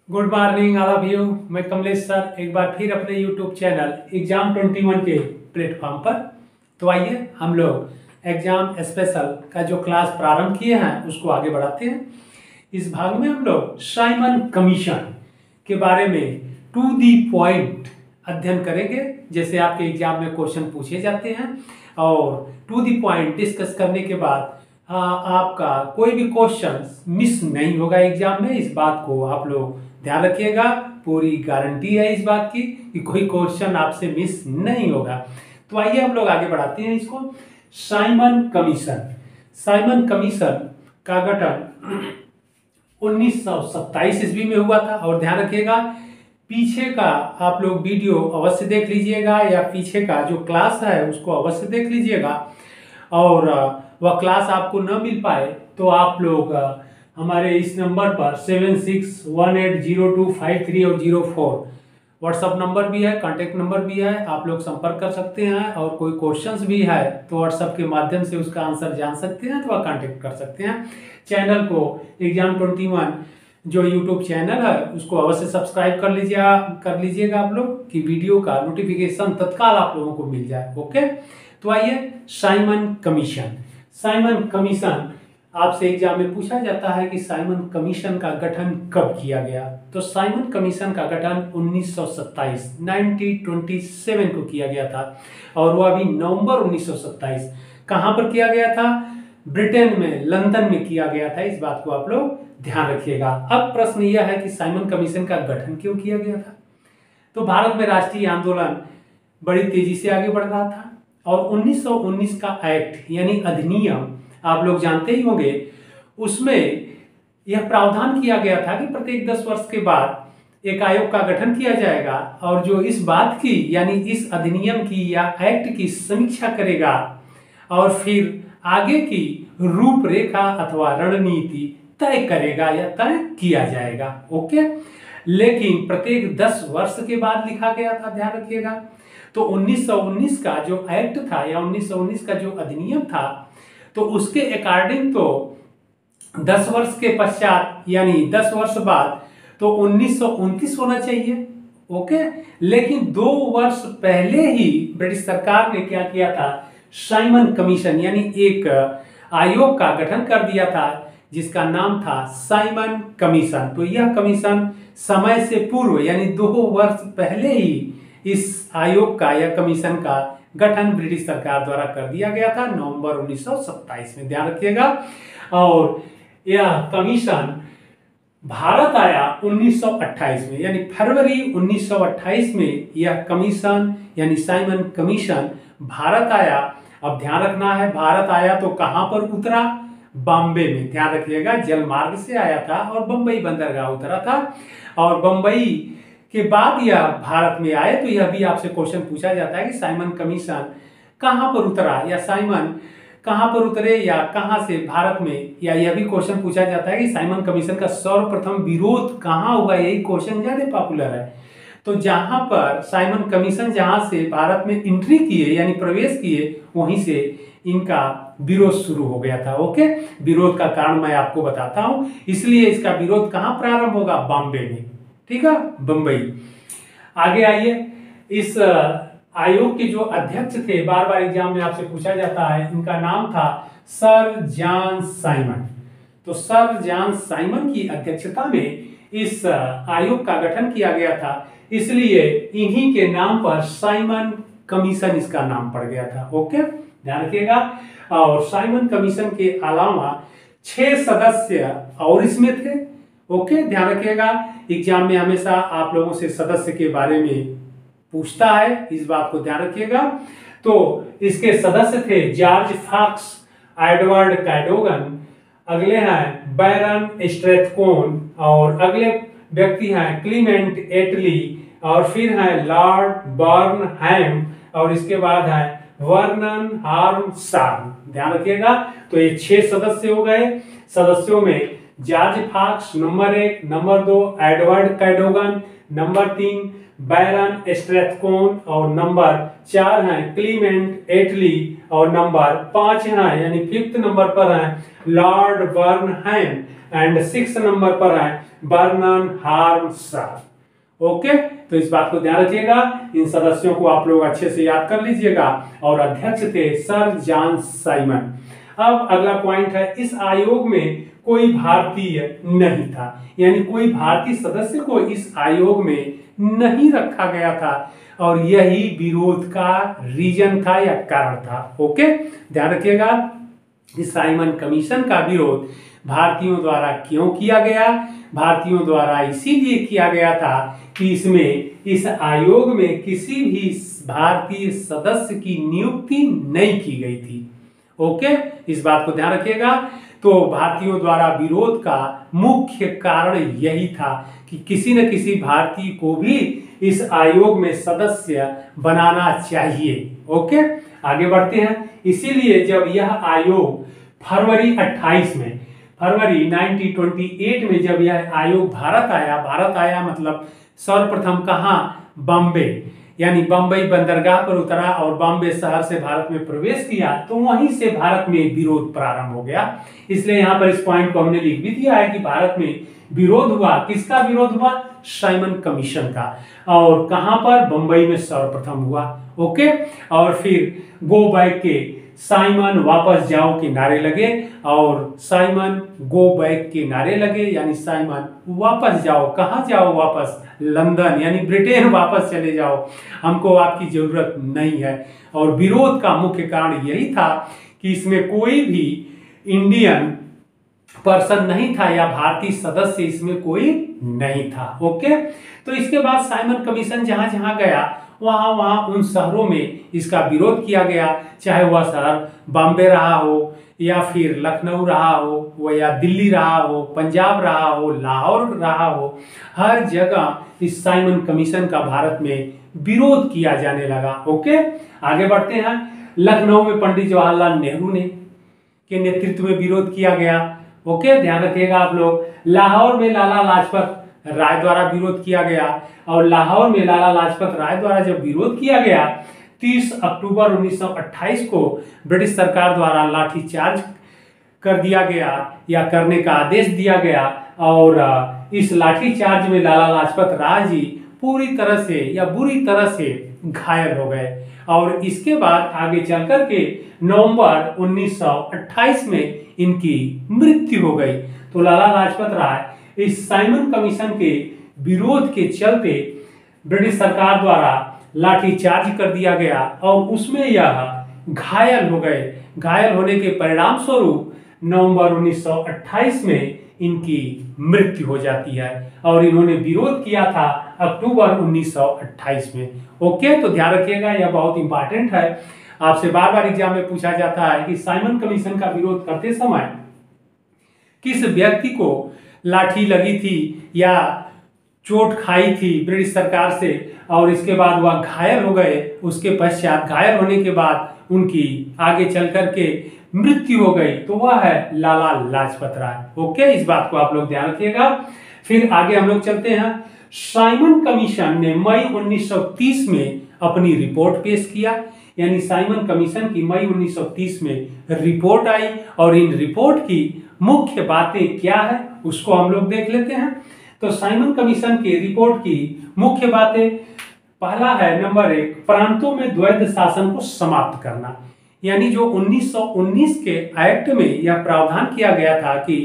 Good morning all of you. मैं Kamlesh sir एक बार फिर अपने यूट्यूब चैनल एग्जाम 21 के प्लेटफॉर्म पर। तो आइए हम लोग एग्जाम स्पेशल का जो क्लास प्रारंभ किए हैं उसको आगे बढ़ाते हैं। इस भाग में हम लोग साइमन कमीशन के बारे में टू दी पॉइंट अध्ययन करेंगे। जैसे आपके एग्जाम में क्वेश्चन पूछे जाते हैं और टू दी पॉइंट डिस्कस करने के बाद आपका कोई भी क्वेश्चन मिस नहीं होगा एग्जाम में। इस बात को आप लोग ध्यान रखिएगा, पूरी गारंटी है इस बात की कि कोई क्वेश्चन आपसे मिस नहीं होगा। तो आइए हम लोग आगे बढ़ाते हैं इसको। Simon commission. साइमन कमीशन का गठन 1927 ईस्वी में हुआ था। और ध्यान रखिएगा, पीछे का आप लोग वीडियो अवश्य देख लीजिएगा या पीछे का जो क्लास है उसको अवश्य देख लीजिएगा। और वह क्लास आपको न मिल पाए तो आप लोग हमारे इस नंबर पर 76180253 और 04 व्हाट्सअप नंबर भी है, कांटेक्ट नंबर भी है, आप लोग संपर्क कर सकते हैं। और कोई क्वेश्चंस भी है तो व्हाट्सअप के माध्यम से उसका आंसर जान सकते हैं, तो वह कांटेक्ट कर सकते हैं। चैनल को एग्जाम 21 जो यूट्यूब चैनल है उसको अवश्य सब्सक्राइब कर लीजिएगा आप लोग, कि वीडियो का नोटिफिकेशन तत्काल आप लोगों को मिल जाए। ओके, तो आइए साइमन कमीशन। साइमन कमीशन आपसे एग्जाम में पूछा जाता है कि साइमन कमीशन का गठन कब किया गया। तो साइमन कमीशन का गठन 1927 को किया गया था और वह अभी नवंबर 1927 कहां पर किया गया था? ब्रिटेन में, लंदन में किया गया था। इस बात को आप लोग ध्यान रखिएगा। अब प्रश्न यह है कि साइमन कमीशन का गठन क्यों किया गया था। तो भारत में राष्ट्रीय आंदोलन बड़ी तेजी से आगे बढ़ रहा था और 1919 का एक्ट यानी अधिनियम आप लोग जानते ही होंगे, उसमें यह प्रावधान किया गया था कि प्रत्येक 10 वर्ष के बाद एक आयोग का गठन किया जाएगा और जो इस बात की यानी इस अधिनियम की या एक्ट की समीक्षा करेगा और फिर आगे की रूपरेखा अथवा रणनीति तय करेगा या तय किया जाएगा। ओके, लेकिन प्रत्येक 10 वर्ष के बाद लिखा गया था, ध्यान रखिएगा। तो 1919 का जो एक्ट था या 1919 का जो अधिनियम था तो उसके अकॉर्डिंग तो 10 वर्ष के पश्चात यानी 10 वर्ष बाद तो 1929 होना चाहिए। ओके, लेकिन 2 वर्ष पहले ही ब्रिटिश सरकार ने क्या किया था? साइमन कमीशन यानी एक आयोग का गठन कर दिया था जिसका नाम था साइमन कमीशन। तो यह कमीशन समय से पूर्व यानी 2 वर्ष पहले ही इस आयोग का या कमीशन का गठन ब्रिटिश सरकार द्वारा कर दिया गया था नवंबर 1927 में, ध्यान रखिएगा। और यह कमीशन भारत आया 1928 में, यानी फरवरी 1928 में यह कमीशन यानी साइमन कमीशन भारत आया। अब ध्यान रखना है, भारत आया तो कहां पर उतरा? बॉम्बे में, ध्यान रखिएगा। जल मार्ग से आया था और बंबई बंदरगाह उतरा था और बंबई के बाद यह भारत में आए। तो यह भी आपसे क्वेश्चन पूछा जाता है कि साइमन कमीशन कहां पर उतरा या साइमन कहां पर उतरे या कहां से भारत में, या यह भी क्वेश्चन पूछा जाता है कि साइमन कमीशन का सर्वप्रथम विरोध कहां हुआ। यही क्वेश्चन ज्यादा पॉपुलर है। तो जहां पर साइमन कमीशन जहां से भारत में एंट्री किए यानी प्रवेश किए वहीं से इनका विरोध शुरू हो गया था। ओके, विरोध का कारण मैं आपको बताता हूं। इसलिए इसका विरोध कहां प्रारंभ होगा? बॉम्बे में, ठीक है, बंबई। आगे आइए, इस आयोग के जो अध्यक्ष थे, बार बार एग्जाम में आपसे पूछा जाता है, इनका नाम था सर जॉन साइमन। तो सर जॉन साइमन की अध्यक्षता में इस आयोग का गठन किया गया था, इसलिए इन्हीं के नाम पर साइमन कमीशन इसका नाम पड़ गया था। ओके, ध्यान रखिएगा। और साइमन कमीशन के अलावा 6 सदस्य और इसमें थे। ओके, ध्यान रखिएगा। एग्जाम में हमेशा आप लोगों से सदस्य के बारे में पूछता है, इस बात को ध्यान रखिएगा। तो इसके सदस्य थे जॉर्ज फॉक्स, एडवर्ड कैडोगन, अगले हैं बैरन स्ट्रैथकोन और अगले व्यक्ति हैं क्लीमेंट एटली और फिर हैं लॉर्ड बर्नहैम और इसके बाद है वर्नन हार्मशार्न। ध्यान रखिएगा। तो ये 6 सदस्य हो गए। सदस्यों में George Fox number 1, number 2 Edward Cadogan, number 3 Baron Strathcona और नंबर 4 हैं क्लीमेंट एटली और नंबर 5 है यानी 5th नंबर पर है लॉर्ड बर्नहेम एंड 6th नंबर पर है बर्नन हार्मशाह। ओके, तो इस बात को ध्यान रखिएगा, इन सदस्यों को आप लोग अच्छे से याद कर लीजिएगा। और अध्यक्ष थे सर जॉन साइमन। अब अगला पॉइंट है, इस आयोग में कोई भारतीय नहीं था, यानी कोई भारतीय सदस्य को इस आयोग में नहीं रखा गया था और यही विरोध का रीजन था या कारण था। ओके, ध्यान रखिएगा, इस साइमन कमीशन का विरोध भारतीयों द्वारा क्यों किया गया? भारतीयों द्वारा इसीलिए किया गया था कि इसमें इस आयोग में किसी भी भारतीय सदस्य की नियुक्ति नहीं की गई थी। ओके, इस बात को ध्यान रखिएगा। तो भारतीयों द्वारा विरोध का मुख्य कारण यही था कि किसी न किसी भारतीय को भी इस आयोग में सदस्य बनाना चाहिए। ओके, आगे बढ़ते हैं। इसीलिए जब यह आयोग फरवरी 1928 में जब यह आयोग भारत आया मतलब सर्वप्रथम कहाँ? बॉम्बे, यानी बम्बई बंदरगाह पर उतरा और बॉम्बे शहर से भारत में प्रवेश किया, तो वहीं से भारत में विरोध प्रारंभ हो गया। इसलिए यहाँ पर इस पॉइंट को हमने लिख भी दिया है कि भारत में विरोध हुआ। किसका विरोध हुआ? साइमन कमीशन का। और कहां पर? बंबई में सर्वप्रथम हुआ। ओके, और फिर गो बैक के साइमन वापस जाओ के नारे लगे और साइमन गो बैक के नारे लगे, यानी साइमन वापस जाओ। कहां जाओ वापस? लंदन, यानी ब्रिटेन वापस चले जाओ, हमको आपकी जरूरत नहीं है। और विरोध का मुख्य कारण यही था कि इसमें कोई भी इंडियन पर्सन नहीं था या भारतीय सदस्य इसमें कोई नहीं था। ओके, तो इसके बाद साइमन कमीशन जहां जहां गया वहां उन शहरों में इसका विरोध किया गया, चाहे वह शहर बॉम्बे रहा हो या फिर लखनऊ रहा हो या दिल्ली रहा हो, पंजाब रहा हो, लाहौर रहा हो, हर जगह इस साइमन कमीशन का भारत में विरोध किया जाने लगा। ओके, आगे बढ़ते हैं। लखनऊ में पंडित जवाहरलाल नेहरू ने के नेतृत्व में विरोध किया गया। ओके, ध्यान रखिएगा आप लोग। लाहौर में लाला लाजपत राय द्वारा विरोध किया गया और लाहौर में लाला लाजपत राय द्वारा जब विरोध किया गया 30 अक्टूबर 1928 को ब्रिटिश सरकार द्वारा लाठीचार्ज कर दिया गया या करने का आदेश दिया गया। और इस लाठीचार्ज में लाला लाजपत राय जी पूरी तरह से या बुरी तरह से घायल हो गए और इसके बाद आगे चल कर के नवंबर 1928 में इनकी मृत्यु हो गई। तो लाला लाजपत राय इस साइमन कमीशन के विरोध के चलते ब्रिटिश सरकार द्वारा लाठीचार्ज कर दिया गया और उसमें यह घायल हो गए। घायल होने के परिणाम स्वरूप नवंबर 1928 में इनकी मृत्यु हो जाती है और इन्होंने विरोध किया था अक्टूबर 1928 में। ओके, तो ध्यान रखिएगा, यह बहुत इंपॉर्टेंट है। आपसे बार बार एग्जाम में पूछा जाता है कि साइमन कमीशन का विरोध करते समय किस व्यक्ति को लाठी लगी थी या चोट खाई थी ब्रिटिश सरकार से और इसके बाद वह घायल हो गए। उसके पश्चात घायल होने के बाद उनकी आगे चल करके मृत्यु हो गई, तो वह है लाला लाजपत राय। ओके, इस बात को आप लोग ध्यान रखिएगा। फिर आगे हम लोग चलते हैं। साइमन कमीशन ने मई 1930 में अपनी रिपोर्ट पेश किया, यानी साइमन कमीशन की मई 1930 में रिपोर्ट आई और इन रिपोर्ट की मुख्य बातें क्या है उसको हम लोग देख लेते हैं। तो साइमन कमीशन की रिपोर्ट की मुख्य बातें, पहला है नंबर 1, प्रांतों में द्वैध शासन को समाप्त करना, यानी जो 1919 के एक्ट में यह प्रावधान किया गया था कि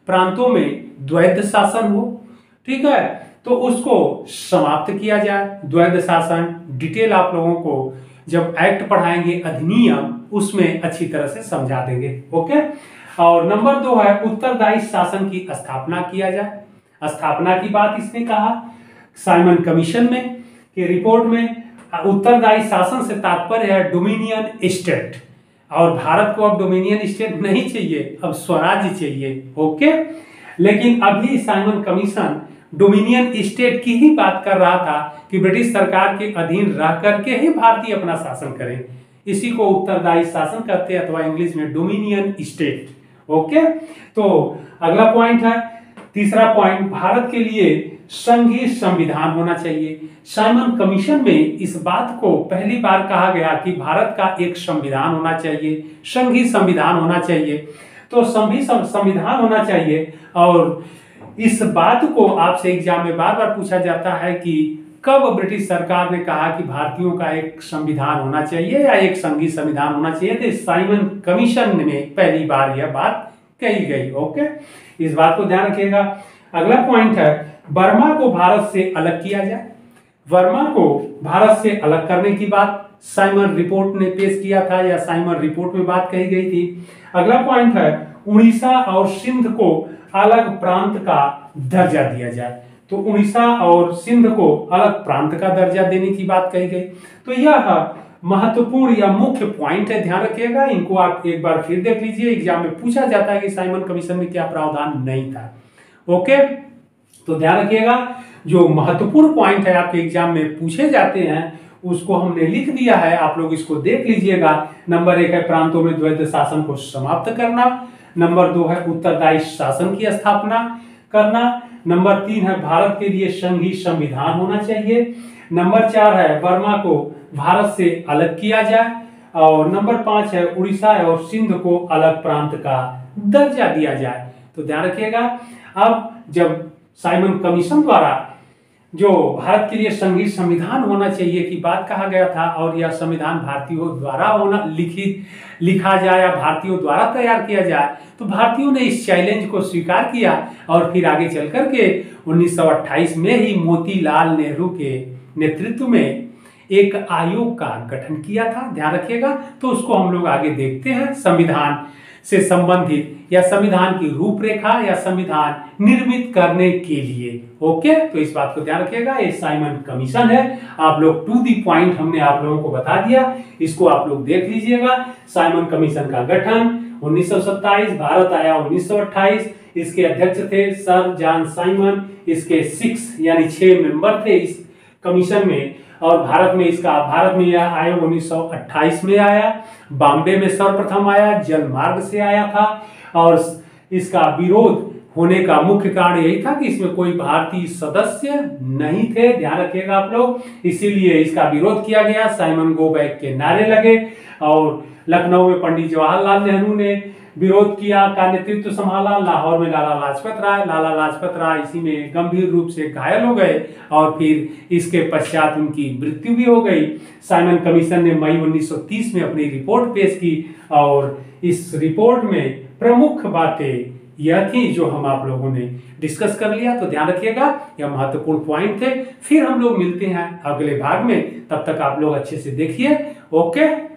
प्रांतों में द्वैध शासन हो, ठीक है, तो उसको समाप्त किया जाए। द्वैध शासन डिटेल आप लोगों को जब एक्ट पढ़ाएंगे अधिनियम उसमें अच्छी तरह से समझा देंगे। ओके, और नंबर 2 है उत्तरदायी शासन की स्थापना किया जाए। स्थापना की बात इसने कहा साइमन कमीशन में के रिपोर्ट में। उत्तरदायी शासन से तात्पर्य है डोमिनियन स्टेट, और भारत को अब डोमिनियन स्टेट नहीं चाहिए, अब स्वराज्य चाहिए। ओके, लेकिन अभी साइमन कमीशन डोमिनियन स्टेट की ही बात कर रहा था कि ब्रिटिश सरकार के अधीन रह करके ही भारतीय अपना शासन करें। इसी को उत्तरदायी शासन कहते हैं अथवा इंग्लिश में डोमिनियन स्टेट। ओके, तो अगला पॉइंट है, तीसरा पॉइंट, भारत के लिए संघीय संविधान होना चाहिए। साइमन कमीशन में इस बात को पहली बार कहा गया कि भारत का एक संविधान होना चाहिए, संघीय संविधान होना चाहिए। तो संविधान होना चाहिए। और इस बात को आपसे एग्जाम में बार बार पूछा जाता है कि कब ब्रिटिश सरकार ने कहा कि भारतीयों का एक संविधान होना चाहिए या एक संघीय संविधान होना चाहिए। तो साइमन कमीशन में पहली बार यह बात कही गई। ओके, इस बात को ध्यान रखिएगा। अगला पॉइंट है बर्मा को भारत से अलग किया जाए। बर्मा को भारत से अलग करने की बात साइमन रिपोर्ट ने पेश किया था या साइमन रिपोर्ट में बात कही गई थी। अगला पॉइंट है उड़ीसा और सिंध को अलग प्रांत का दर्जा दिया जाए। तो उड़ीसा और सिंध को अलग प्रांत का दर्जा देने की बात कही गई। तो यह महत्वपूर्ण या मुख्य पॉइंट है, ध्यान रखिएगा। इनको आप एक बार फिर देख लीजिए, एग्जाम में पूछा जाता है कि साइमन कमीशन में क्या प्रावधान नहीं था। ओके, तो ध्यान रखिएगा जो महत्वपूर्ण पॉइंट है आपके एग्जाम में पूछे जाते हैं उसको हमने लिख दिया है, आप लोग इसको देख लीजिएगा। नंबर 1 है प्रांतों में द्वैध शासन को समाप्त करना। नंबर 2 है उत्तरदायी शासन की स्थापना करना। नंबर 3 है भारत के लिए संघीय संविधान होना चाहिए। नंबर 4 है बर्मा को भारत से अलग किया जाए। और नंबर 5 है उड़ीसा और सिंध को अलग प्रांत का दर्जा दिया जाए। तो ध्यान रखिएगा, अब जब साइमन कमीशन द्वारा जो भारत के लिए संघीय संविधान होना चाहिए की बात कहा गया था और यह संविधान भारतीयों द्वारा लिखा जाए या भारतीयों द्वारा तैयार किया जाए, तो भारतीयों ने इस चैलेंज को स्वीकार किया और फिर आगे चल करके 1928 में ही मोतीलाल नेहरू के नेतृत्व में एक आयोग का गठन किया था। ध्यान रखिएगा, तो उसको हम लोग आगे देखते हैं। संविधान से संबंधित या संविधान की रूपरेखा या संविधान निर्मित करने के लिए। ओके, तो इस बात को ध्यान रखिएगा, ये साइमन कमीशन है। आप लोग टू दी पॉइंट हमने आप लोगों को बता दिया, इसको आप लोग देख लीजिएगा। साइमन कमीशन का गठन 1927, भारत आया 1928। इसके अध्यक्ष थे सर जॉन साइमन। इसके 6 मेंबर थे इस कमीशन में। और भारत में यह आयोग 1928 में आया। बॉम्बे में सर्वप्रथम आया, जलमार्ग से आया था। और इसका विरोध होने का मुख्य कारण यही था कि इसमें कोई भारतीय सदस्य नहीं थे। ध्यान रखिएगा आप लोग, इसीलिए इसका विरोध किया गया। साइमन गो बैक के नारे लगे और लखनऊ में पंडित जवाहरलाल नेहरू ने विरोध किया का नेतृत्व संभाला। लाहौर में लाला लाजपत राय इसी में गंभीर रूप से घायल हो गए और फिर इसके पश्चात उनकी मृत्यु भी हो गई। साइमन कमीशन ने मई 1930 में अपनी रिपोर्ट पेश की और इस रिपोर्ट में प्रमुख बातें यह थी जो हम आप लोगों ने डिस्कस कर लिया। तो ध्यान रखिएगा, यह महत्वपूर्ण पॉइंट थे। फिर हम लोग मिलते हैं अगले भाग में, तब तक आप लोग अच्छे से देखिए। ओके।